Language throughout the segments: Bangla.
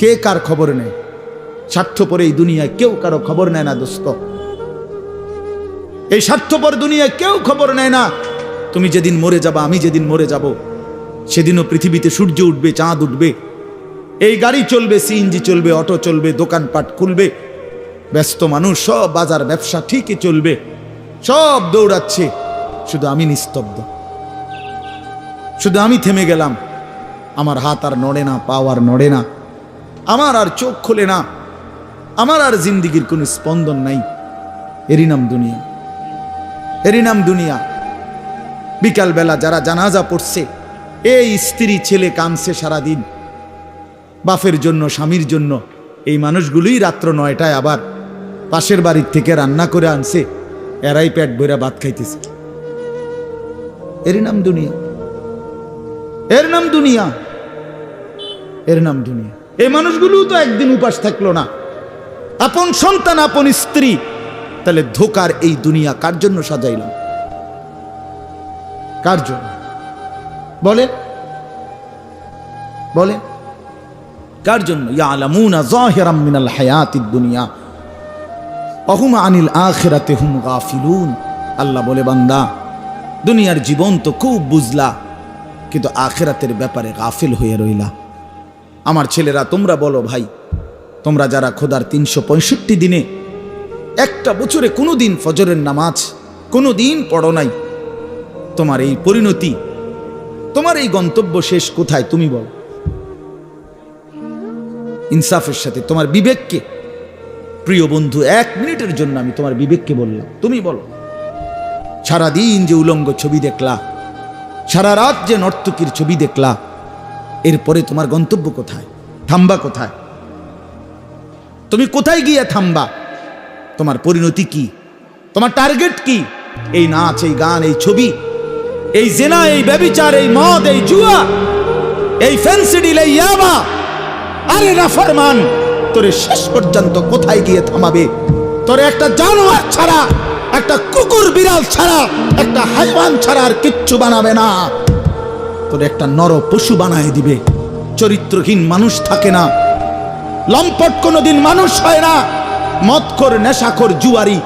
কে কার খবর নেয়? স্বার্থপর এই দুনিয়ায় কেউ কারো খবর নেয় না দোস্ত। এই স্বার্থপর দুনিয়ায় কেউ খবর নেয় না। তুমি যেদিন মরে যাবা, আমি যেদিন মরে যাব, সেদিনও পৃথিবীতে সূর্য উঠবে, চাঁদ উঠবে, এই গাড়ি চলবে, সিএনজি চলবে, অটো চলবে, দোকানপাট খুলবে, ব্যস্ত মানুষ সব বাজার ব্যবসা ঠিকই চলবে, সব দৌড়াচ্ছে, শুধু আমি নিস্তব্ধ, শুধু আমি থেমে গেলাম। আমার হাত আর নড়ে না, পা আর নড়ে না, আমার আর চোখ খোলে না, আমার আর জিন্দিগির কোনো স্পন্দন নাই। এরই নাম দুনিয়া, এরই নাম দুনিয়া। বিকালবেলা যারা জানাজা পড়ছে, এই স্ত্রী ছেলে কাঁদছে সারাদিন বাপের জন্য, স্বামীর জন্য, এই মানুষগুলোই রাত্র 9টায় আবার পাশের বাড়ির থেকে রান্না করে আনছে, এরাই পেট ভরে ভাত খাইতেছে। এরই নাম দুনিয়া, এর নাম দুনিয়া, এর নাম দুনিয়া। এই মানুষগুলো তো একদিন উপাস থাকলো না, আপন সন্তান, আপন স্ত্রী। তাহলে ধোকার এই দুনিয়া কার জন্য সাজাইলাম? কার জন্য বলে? বলে কার জন্য? ইয়ালামুনা যাহিরাম মিনাল হায়াতিদ দুনিয়া ওয়া হুম আনিল আখিরাতি হুম গাফিলুন। আল্লাহ বলে, বান্দা, দুনিয়ার জীবন তো খুব বুঝলা, কিন্তু আখিরাতের ব্যাপারে গাফিল হয়ে রইলা। আমার ছেলেরা, তোমরা বলো ভাই, তোমরা যারা খোদার 365 দিনে একটা বছরে কোনোদিন ফজরের নামাজ কোনোদিন পড়ো নাই, তোমার এই পরিণতি, তোমার এই গন্তব্য শেষ কোথায়? তুমি বলো ইনসাফের সাথে, তোমার বিবেককে। প্রিয় বন্ধু, 1 মিনিটের জন্য আমি তোমার বিবেককে বললাম, তুমি বলো, সারাদিন যে উলঙ্গ ছবি দেখলা, সারা রাত যে নর্তকীর ছবি দেখলা, এরপরে তোমার গন্তব্য কোথায়? থামবা কোথায়? তুমি কোথায় গিয়ে থামবা? তোমার পরিণতি কি? তোমার টার্গেট কি? এই নাচ, এই গান, এই ছবি, এই জেনা, এই ব্যভিচার, এই মদ, এই জুয়া, এই ফেন্সিডিল, এই ইয়াবা, আরে নাফরমান, তোরে শেষ পর্যন্ত কোথায় গিয়ে থামাবে? তোরে একটা জানোয়ার ছাড়া, একটা কুকুর বিড়াল ছাড়া, একটা হাইওয়ান ছাড়া আর কিচ্ছু বানাবে না। তোরে একটা নর পশু বানায় দিবে। চরিত্রহীন মানুষ থাকে না, লম্পট কোনোদিন মানুষ হয় না। মদখোর, নেশাখোর, জুয়ারি,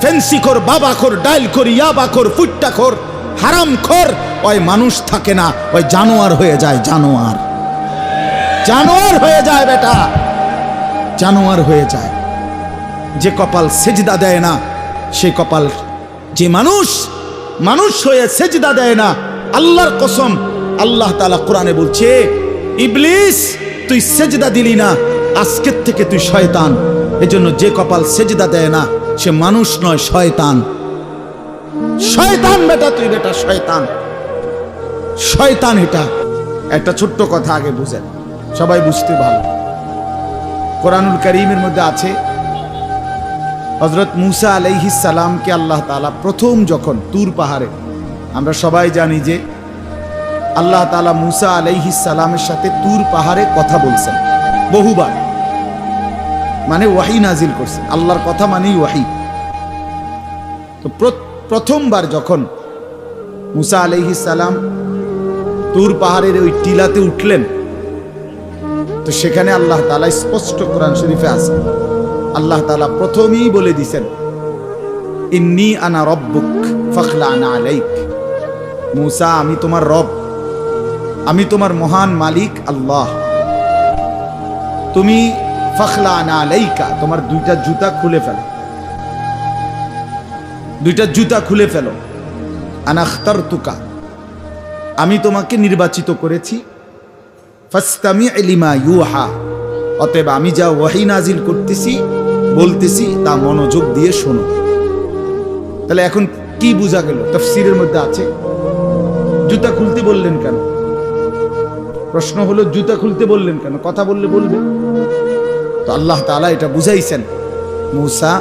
ফেন্সিখোর, বাবাখোর, ডাইলখোর, ইয়াবাখোর, ফুট্টাখোর, হারামখোর, ওই মানুষ থাকে না, ওই জানোয়ার হয়ে যায়। জানোয়ার, জানোয়ার হয়ে যায় বেটা, জানোয়ার হয়ে যায়। যে কপাল সেজদা দেয় না, সে কপাল, যে মানুষ মানুষ হয়ে সেজদা দেয় না, আল্লাহর কসম, আল্লাহ তাআলা কোরআনে বলছে, ইবলিস তুই সেজদা দিলি না, আজকের থেকে তুই শয়তান। এজন্য যে কপাল সেজদা দেয় না, সে মানুষ নয়, শয়তান। শয়তান বেটা, তুই বেটা শয়তান, শয়তান। এটা একটা ছোট্ট কথা আগে বুঝেন, সবাই বুঝতে ভালো। কোরআনুল কারীমের মধ্যে আছে, হযরত মূসা আলাইহিস সালামকে আল্লাহ তাআলা প্রথম যখন তুর পাহাড়ে, আমরা সবাই জানি যে আল্লাহ তাআলা মূসা আলাইহিস সালামের সাথে তুর পাহাড়ে কথা বলছেন বহুবার, মানে ওয়াহি নাজিল করছেন। আল্লাহর কথা মানেই ওয়াহি। তো প্রথমবার যখন মূসা আলাইহিস সালাম তুর পাহাড়ের ওই টিলাতে উঠলেন, তো সেখানে আল্লাহ তাআলা স্পষ্ট কোরআন শরীফে আছে, আল্লাহ তাআলা প্রথমেই বলে দিয়েছেন, ইন্নী আনা রব্বুক ফাখলা'না আলাইক। মূসা, আমি তোমার রব, আমি তোমার মহান মালিক আল্লাহ। তুমি ফাখলা'না আলাইকা, তোমার 2টা জুতা খুলে ফেলো, 2টা জুতা খুলে ফেলো। আনা আখতারতুকা, আমি তোমাকে নির্বাচিত করেছি। ফাসতামি' লিমা ইউহা, অতএব আমি যা ওয়াহি নাজিল করতেছি, বলতেছি, তা মনোযোগ দিয়ে শোনো। তাহলে এখন কি বোঝা গেল? তাফসীরের মধ্যে আছে, জুতা খুলতে বললেন কেন? প্রশ্ন হলো, জুতা খুলতে বললেন কেন? কথা বললে বলবে। তো আল্লাহ তাআলা এটা বুঝাইছেন, মূসা,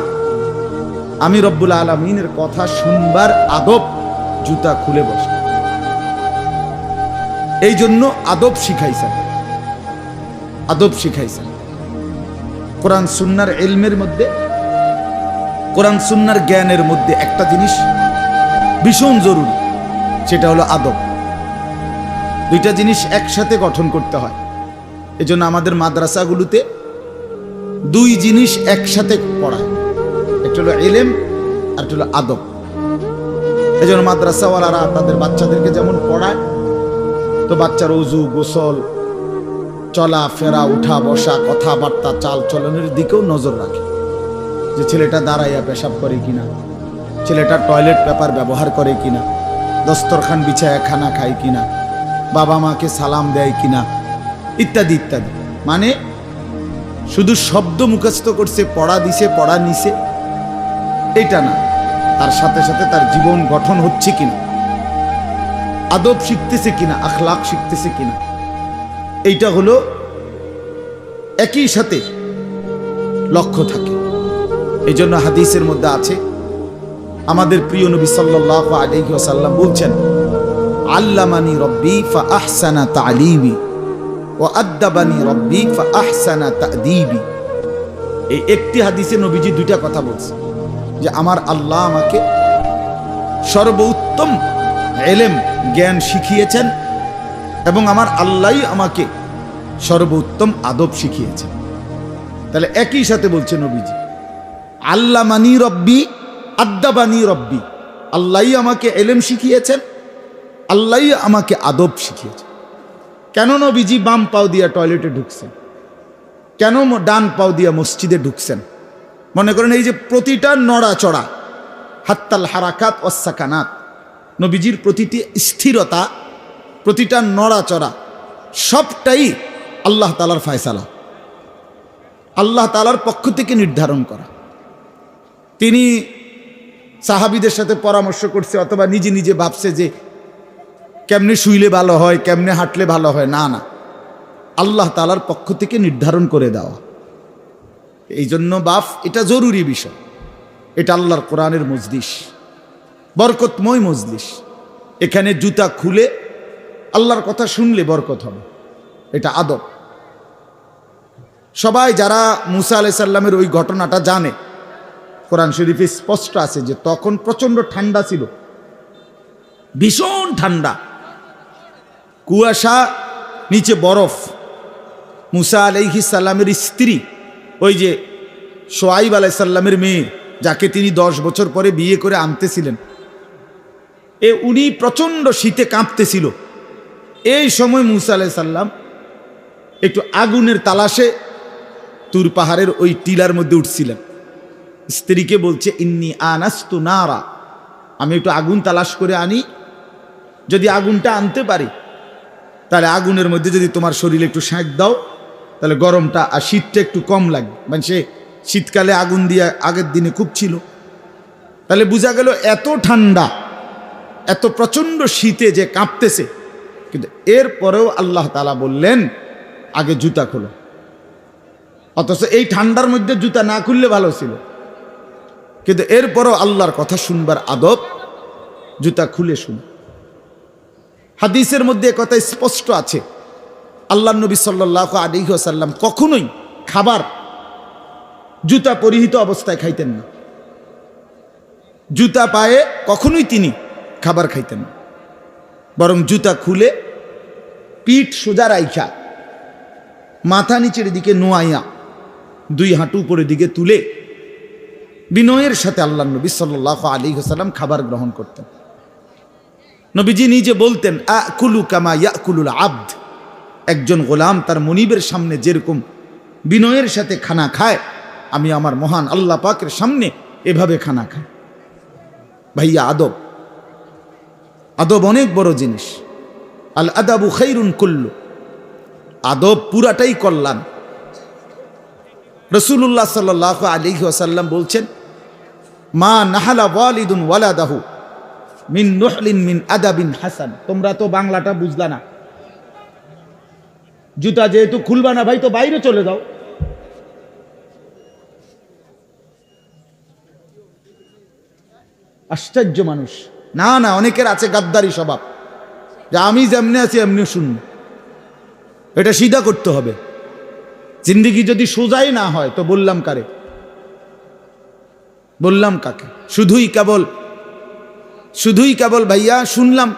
আমি রব্বুল আলামিনের কথা শুনবার আদব, জুতা খুলে বসে। এই জন্য আদব শিখাইছেন, আদব শিখাইছেন। কোরআন সুন্নাহর ইলমের মধ্যে, কোরআন সুন্নাহর জ্ঞানের মধ্যে একটা জিনিস ভীষণ জরুরি, সেটা হলো আদব। 2টা জিনিস একসাথে গঠন করতে হয়। এজন্য আমাদের মাদ্রাসাগুলোতে দুই জিনিস একসাথে পড়ায়, একটা হলো ইলম আর একটা হলো আদব। এজন্য মাদ্রাসাওয়ালারা তাদের বাচ্চাদেরকে যেমন পড়ায়, তো বাচ্চার ওযু, গোসল, চলা ফেরা, উঠা বসা, কথাবার্তা, চাল চলনের দিকেও নজর রাখে, যে ছেলেটা দাঁড়াইয়া পেশাব করে কিনা, ছেলেটা টয়লেট পেপার ব্যবহার করে কিনা, দস্তরখান বিছায়া খানা খায় কিনা, বাবা মাকে সালাম দেয় কিনা, ইত্যাদি ইত্যাদি। মানে শুধু শব্দ মুখস্থ করছে, পড়া দিছে, পড়া নিছে, এটা না, তার সাথে সাথে তার জীবন গঠন হচ্ছে কিনা, আদব শিখতেছে কিনা, আখলাক শিখতেছে কিনা, এইটা হলো একই সাথে লক্ষ্য থাকে। এই জন্য হাদিসের মধ্যে আছে, আমাদের প্রিয় নবী সাল্লাল্লাহু আলাইহি ওয়াসাল্লাম বলছেন, আল্লামানি রব্বি ফাআহসানা তা'লিমি ওয়া আদ্দাবানি রব্বি ফাআহসানা তা'দীবি। এই একটি হাদিসে নবীজি দুইটা কথা বলছেন, যে আমার আল্লাহ আমাকে সর্বোত্তম ইলম জ্ঞান শিখিয়েছেন এবং আমার আল্লাহই আমাকে সর্বোত্তম আদব শিখিয়েছেন। তাহলে একই সাথে বলছে নবীজি, আল্লামানি রব্বি আদ্দাবানি রব্বি, আল্লাহই আমাকে ইলম শিখিয়েছেন, আল্লাহই আমাকে আদব শিখিয়েছেন। কেন নবীজি বাম পাও দিয়া টয়লেটে ঢুকছেন, কেন ডান পাও দিয়া মসজিদে ঢুকছেন? মনে করেন এই যে প্রতিটা নড়াচড়া, হাত্তাল হারাকাত ওয়াস সাকানাত, নবীজির প্রতিটি স্থিরতা, প্রতিটা নড়াচড়া সবটাই আল্লাহ তাআলার ফয়সালা, আল্লাহ তাআলার পক্ষ থেকে নির্ধারণ করা। তিনি সাহাবীদের সাথে পরামর্শ করছে অথবা নিজে নিজে ভাবছে যে কেমনে শুইলে ভালো হয়, কেমনে হাঁটলে ভালো হয়, না না, আল্লাহ তাআলার পক্ষ থেকে নির্ধারণ করে দেওয়া। এই জন্য বাপ, এটা জরুরি বিষয়। এটা আল্লাহর কোরআনের মজলিস, বরকতময় মজলিস। এখানে জুতা খুলে আল্লাহর কথা শুনলে বরকত হবে, এটা আদব। সবাই যারা মুসা আলাইহিস সালামের ওই ঘটনাটা জানে, কোরআন শরীফে স্পষ্ট আছে যে তখন প্রচন্ড ঠান্ডা ছিল, ভীষণ ঠান্ডা, কুয়াশা, নিচে বরফ। মুসা আলাইহিস সালামের স্ত্রী, ওই যে শোয়াইব আলাইহিস সালামের মেয়ে, যাকে তিনি 10 বছর পরে বিয়ে করে আনতেছিলেন, উনি প্রচন্ড শীতে কাঁপতেছিল। এই সময় মুসা আলাইহিস সালাম একটু আগুনের তালাশে তুর পাহাড়ের ওই টিলার মধ্যে উঠছিলেন। স্ত্রীকে বলছে, ইন্নী আনাস্তু নারা, আমি একটু আগুন তালাশ করে আনি, যদি আগুনটা আনতে পারি তাহলে আগুনের মধ্যে যদি তোমার শরীরে একটু সেঁক দাও, তাহলে গরমটা আর শীতটা একটু কম লাগবে। মানে সে শীতকালে আগুন দিয়ে আগের দিনে খুব ছিল, তাহলে বোঝা গেল এত ঠান্ডা, এত প্রচণ্ড শীতে যে কাঁপতেছে। কিন্তু এরপরেও আল্লাহ তাআলা বললেন, আগে জুতা খোলো। অথচ এই ঠান্ডার মধ্যে জুতা না খুললে ভালো ছিল, কিন্তু এরপরও আল্লাহর কথা শুনবার আদব, জুতা খুলে শুন। হাদিসের মধ্যে কথা স্পষ্ট আছে, আল্লাহর নবী সাল্লাল্লাহু আলাইহি ওয়াসাল্লাম কখনোই খাবার জুতা পরিহিত অবস্থায় খাইতেন না। জুতা পায়ে কখনোই তিনি খাবার খাইতেন না, বরং জুতা খুলে পিঠ সোজা রাইখা, মাথা নিচের দিকে নোয়াইয়া, 2 হাঁটু উপরের দিকে তুলে বিনয়ের সাথে আল্লাহর নবী সাল্লাল্লাহু আলাইহি ওয়াসাল্লাম খাবার গ্রহণ করতেন। নবীজি নিজে বলতেন, আকুলু কামা ইয়াকুলুল আবদ, একজন গোলাম তার মনিবের সামনে যেরকম বিনয়ের সাথে খানা খায়, আমি আমার মহান আল্লাহ পাকের সামনে এভাবে খানা খাই। ভাইয়া, আদব, আদব অনেক বড় জিনিস। আল আদাবু খাইরুন কুল্লু, আদব পুরাটাই কল্যাণ। রাসূলুল্লাহ সাল্লাল্লাহু আলাইহি ওয়াসাল্লাম বলছেন, মা নাহালা ওয়ালিদুন ওয়ালাদাহু মিন নুহলিন মিন আদাবিন হাসান। তোমরা তো বাংলাটা বুঝলা না, জুতা যেহেতু খুলবা না ভাই, তো বাইরে চলে যাও। আশ্চর্য মানুষ। না না, অনেকের আছে গাদ্দারি স্বভাব, যে আমি যেমনি আছি এমনি শুনবো। এটা সিধা করতে হবে। জিন্দেগি যদি সোজাই না হয় তো বললাম কারে, বললাম কাকে? শুধুই কেবল ভাইয়া শুনলাম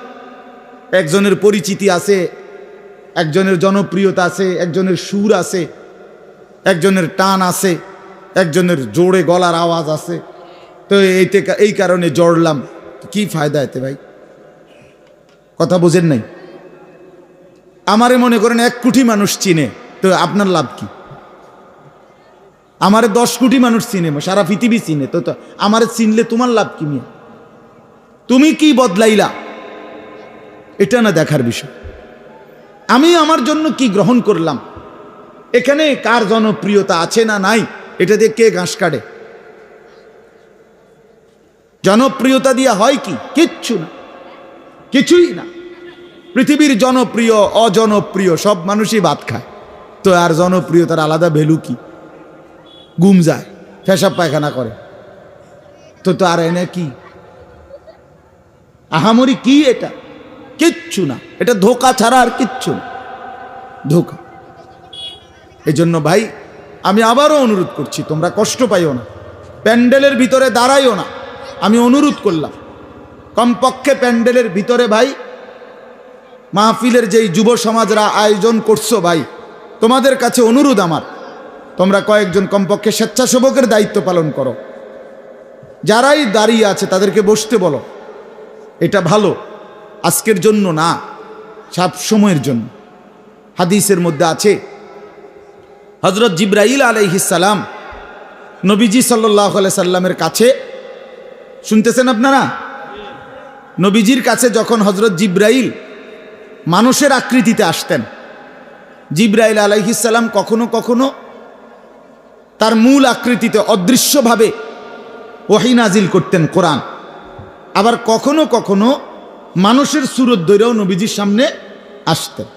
একজনের পরিচিতি আছে, একজনের জনপ্রিয়তা আছে, একজনের সুর আছে, একজনের টান আছে, একজনের জোরে গলার আওয়াজ আছে। তো এই কারণে জড়লাম। কি ফায়দা এতে ভাই? কথা বোঝেন নাই? আমারে মনে করেন 1 কোটি মানুষ চিনে, তো আপনার লাভ কি? আমারে 10 কোটি মানুষ চিনে, সারা পৃথিবী চিনে, তো আমারে চিনলে তোমার লাভ কি? মিয়া তুমি কি বদলাইলা, এটা না দেখার বিষয়। আমি আমার জন্য কি গ্রহণ করলাম, এখানে কার জনপ্রিয়তা আছে না নাই, এটা দিয়ে কে ঘাস কাটে? জনপ্রিয়তা দিয়ে হয় কি? কিচ্ছু না, কিছুই না। পৃথিবীর জনপ্রিয় অজনপ্রিয় সব মানুষই ভাত খায়, তো আর জনপ্রিয়তার আলাদা ভ্যালু কি? ঘুম যায়, পেশাব পায়খানা করে, তো আর এনে কি আহামরি কি? এটা কিচ্ছু না, এটা ধোঁকা ছাড়া আর কিচ্ছু না, ধোঁকা। এই জন্য ভাই আমি আবারও অনুরোধ করছি, তোমরা কষ্ট পাইও না, প্যান্ডেলের ভিতরে দাঁড়াইও না। আমি অনুরোধ করলাম, কমপক্ষে প্যান্ডেলের ভিতরে ভাই মাহফিলের যেই যুব সমাজরা আয়োজন করছো ভাই, তোমাদের কাছে অনুরোধ আমার, তোমরা কয়েকজন কমপক্ষে স্বেচ্ছাসেবকের দায়িত্ব পালন করো। যারাই দাঁড়িয়ে আছে তাদেরকে বসতে বলো। এটা ভালো, আজকের জন্য না, সব সময়ের জন্য। হাদিসের মধ্যে আছে হযরত জিবরাইল আলাইহিস সালাম নবীজি সাল্লাল্লাহু আলাইহি সাল্লামের কাছে, শুনতেছেন আপনারা? নবীজির কাছে যখন হযরত জিবরাইল মানুষের আকৃতিতে আসতেন, জিবরাইল আলাইহিস সালাম কখনো কখনো তার মূল আকৃতিতে অদৃশ্যভাবে ওহী নাজিল করতেন, কোরআন। আবার কখনো কখনো মানুষের সুরত ধরেও নবীজির সামনে আসতেন।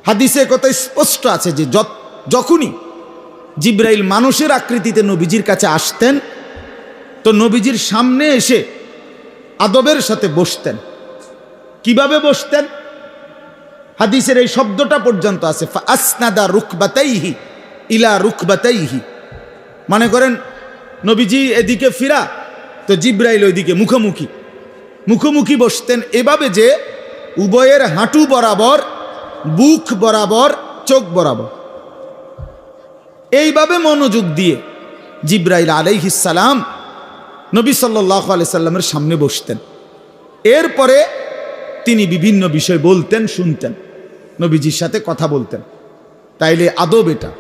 হাদিসে কথা স্পষ্ট আছে যে যখনই জিবরাইল মানুষের আকৃতিতে নবীজির কাছে আসতেন, তো নবীজির সামনে এসে আদবের সাথে বসতেন। কিভাবে বসতেন? হাদিসের এই শব্দটা পর্যন্ত আছে, ফাসনাদা রুকবাতাইহি ইলা রুকবাতাইহি। মানে করেন নবীজি এদিকে ফিরা, তো জিবরাইল ওইদিকে মুখোমুখি মুখোমুখি বসতেন, এভাবে যে উভয়ের হাঁটু বরাবর, বুক বরাবর, চোখ বরাবর, এইভাবে মনোযোগ দিয়ে জিবরাইল আলাইহিস সালাম নবী সাল্লাল্লাহু আলাইহি সাল্লামের সামনে বসতেন। এরপরে তিনি বিভিন্ন বিষয় বলতেন, শুনতেন, নবীজির সাথে কথা বলতেন। তাইলে আদব এটা।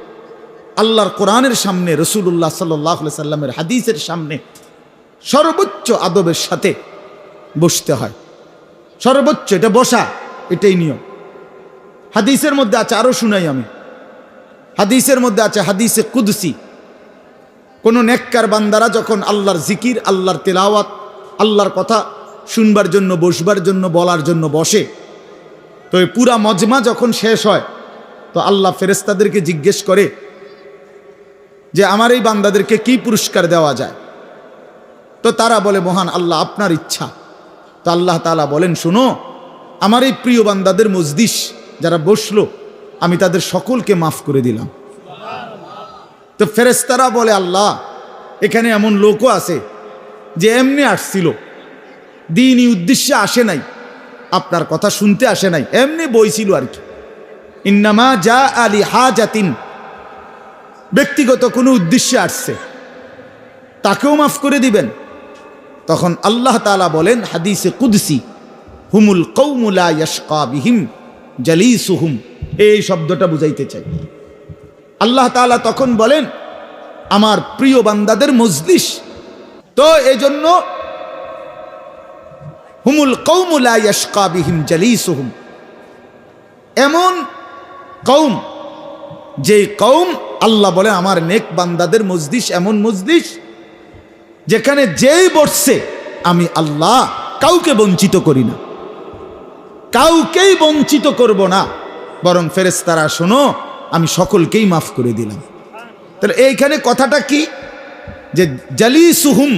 আল্লাহর কোরআনের সামনে, রাসূলুল্লাহ সাল্লাল্লাহু আলাইহি সাল্লামের হাদিসের সামনে সর্বোচ্চ আদবের সাথে বসতে হয়, সর্বোচ্চ। এটা বসা, এটাই নিয়ম। হাদিসের মধ্যে আছে, আরো শুনাই আমি, হাদিসের মধ্যে আছে, হাদিসে কুদসি, কোন নেককার বান্দারা যখন আল্লাহর জিকির, আল্লাহর তেলাওয়াত, আল্লাহর কথা শুনবার জন্য, বসবার জন্য, বলার জন্য বসে, তো এই পুরা মজমা যখন শেষ হয়, তো আল্লাহ ফেরেশতাদেরকে জিজ্ঞেস করে যে আমার এই বান্দাদেরকে কি পুরস্কার দেওয়া যায়? তো তারা বলে, মহান আল্লাহ, আপনার ইচ্ছা। তো আল্লাহ তাআলা বলেন, শুনো, আমার এই প্রিয় বান্দাদের মজলিস যারা বসলো, আমি তাদের সকলকে মাফ করে দিলাম। তো ফেরেশতারা বলে, আল্লাহ, এখানে এমন লোকও আছে যে এমনি আসছিল, দ্বীনি উদ্দেশ্যে আসে নাই, আপনার কথা শুনতে আসে নাই, এমনি বইছিল আর কি। ইন্নামা জা আলি হাজাতিন, ব্যক্তিগত কোনো উদ্দেশ্যে আসছে, তাকেও মাফ করে দিবেন। তখন আল্লাহ তাআলা বলেন হাদিসে কুদসি, হুমুল কওমু লা ইয়াশকা বিহিম জালিসুহুম। এই শব্দটা বুঝাইতে চাই। আল্লাহ তাআলা তখন বলেন আমার প্রিয় বান্দাদের মজলিস। তো এই জন্য হুমুল কওমু লা ইয়াশকা বিহিম জালিসুহুম, এমন কওম, যে কওম আল্লাহ বলে আমার নেক বান্দাদের মজলিস এমন মজলিস যেখানে যেই বসছে আমি আল্লাহ কাউকে বঞ্চিত করি না, কাউকেই বঞ্চিত করব না, বরং ফেরেশতারা শোনো, আমি সকলকেই মাফ করে দিলাম। তাহলে এইখানে কথাটা কি? যে জালিসুহুম,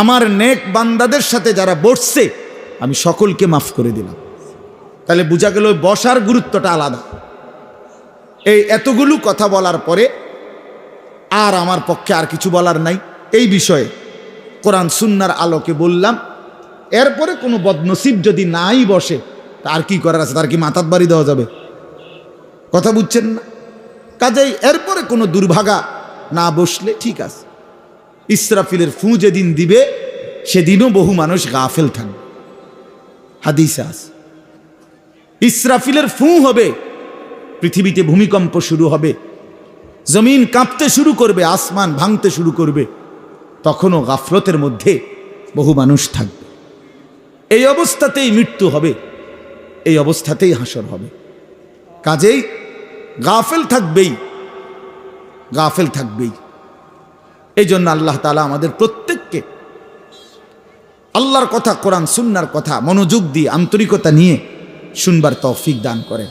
আমার নেক বান্দাদের সাথে যারা বসছে আমি সকলকে মাফ করে দিলাম। তাহলে বোঝা গেল বসার গুরুত্বটা আলাদা। এই এতগুলো কথা বলার পরে আর আমার পক্ষে আর কিছু বলার নাই এই বিষয়ে। কোরআন সুন্নাহর আলোকে বললাম। এরপরে কোনো বদনসিব যদি নাই বসে, তার কি করার আছে? তার কি মাথাত বাড়ি দেওয়া যাবে? কথা বুঝছেন না? কাজেই এরপরে কোনো দুর্ভাগা না বসলে ঠিক আছে। ইসরাফিলের ফু যেদিন দিবে সেদিনও বহু মানুষ গাফেল থাকবে। হাদিসে আছে ইসরাফিলের ফু হবে, পৃথিবীতে ভূমিকম্প শুরু হবে, জমিন কাঁপতে শুরু করবে, আসমান ভাঙতে শুরু করবে, তখনও গাফলতের মধ্যে বহু মানুষ থাকবে। এই অবস্থাতেই মৃত্যু হবে, এই অবস্থাতেই হাসর হবে। কাজেই গাফেল থাকবেই, গাফেল থাকবেই। এই জন্য আল্লাহ তাআলা আমাদের প্রত্যেককে আল্লাহর কথা, কোরআন সুন্নাহর কথা মনোযোগ দিয়ে আন্তরিকতা নিয়ে শুনবার তৌফিক দান করেন।